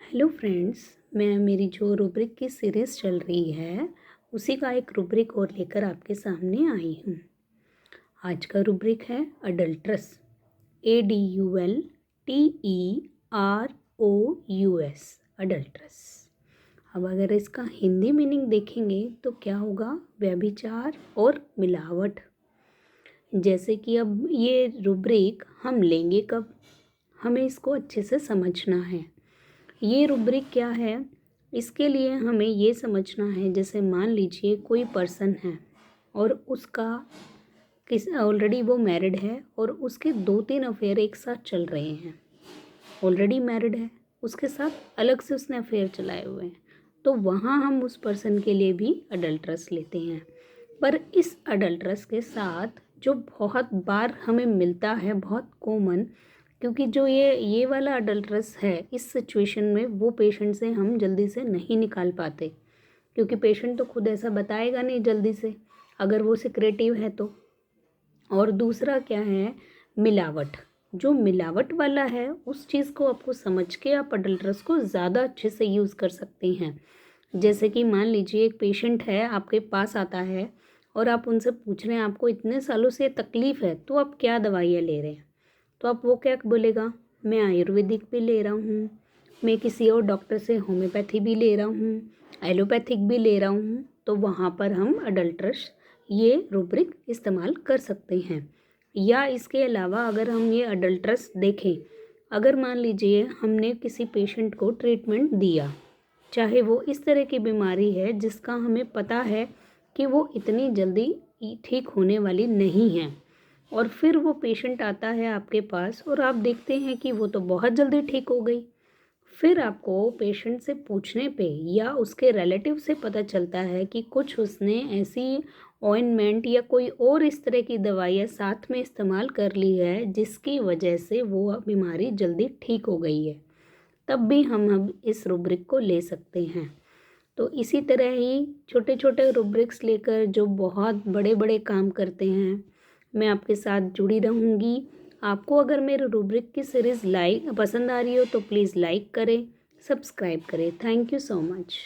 Hello friends, मैं मेरी जो रूब्रिक की सीरीज़ चल रही है उसी का एक रूब्रिक और लेकर आपके सामने आई हूँ। आज का रूब्रिक है अडल्ट्रस, ADULTEROUS, अडल्ट्रस। अब अगर इसका हिंदी मीनिंग देखेंगे तो क्या होगा? व्यभिचार और मिलावट। जैसे कि अब ये रूब्रिक हम लेंगे कब, हमें इसको अच्छे से समझना है। ये रूब्रिक क्या है, इसके लिए हमें ये समझना है, जैसे मान लीजिए कोई पर्सन है और उसका ऑलरेडी वो मैरिड है और उसके 2-3 अफेयर एक साथ चल रहे हैं। ऑलरेडी मैरिड है, उसके साथ अलग से उसने अफेयर चलाए हुए हैं, तो वहाँ हम उस पर्सन के लिए भी अडल्ट्रस लेते हैं। पर इस अडल्ट्रस के साथ जो बहुत बार हमें मिलता है, बहुत कॉमन, क्योंकि जो ये वाला अडल्ट्रस है, इस सिचुएशन में वो पेशेंट से हम जल्दी से नहीं निकाल पाते, क्योंकि पेशेंट तो खुद ऐसा बताएगा नहीं जल्दी से, अगर वो सिक्रेटिव है तो। और दूसरा क्या है? मिलावट। जो मिलावट वाला है उस चीज़ को आपको समझ के आप अडल्ट्रस को ज़्यादा अच्छे से यूज़ कर सकते हैं। जैसे कि मान लीजिए एक पेशेंट है, आपके पास आता है और आप उनसे पूछ रहे हैं आपको इतने सालों से तकलीफ़ है, तो आप क्या दवाइयाँ ले रहे हैं? तो आप वो क्या बोलेगा? मैं आयुर्वेदिक भी ले रहा हूँ, मैं किसी और डॉक्टर से होम्योपैथी भी ले रहा हूँ, एलोपैथिक भी ले रहा हूँ। तो वहाँ पर हम अडल्ट्रस ये रूब्रिक इस्तेमाल कर सकते हैं। या इसके अलावा अगर हम ये अडल्ट्रस देखें, अगर मान लीजिए हमने किसी पेशेंट को ट्रीटमेंट दिया, चाहे वो इस तरह की बीमारी है जिसका हमें पता है कि वो इतनी जल्दी ठीक होने वाली नहीं है, और फिर वो पेशेंट आता है आपके पास और आप देखते हैं कि वो तो बहुत जल्दी ठीक हो गई। फिर आपको पेशेंट से पूछने पे या उसके रिलेटिव से पता चलता है कि कुछ उसने ऐसी ऑइंटमेंट या कोई और इस तरह की दवाइयाँ साथ में इस्तेमाल कर ली है जिसकी वजह से वो बीमारी जल्दी ठीक हो गई है, तब भी हम अब इस रूब्रिक को ले सकते हैं। तो इसी तरह ही छोटे छोटे रूब्रिक्स लेकर जो बहुत बड़े बड़े काम करते हैं, मैं आपके साथ जुड़ी रहूँगी। आपको अगर मेरे रूब्रिक की सीरीज़ पसंद आ रही हो तो प्लीज़ लाइक करें, सब्सक्राइब करें। Thank you so much.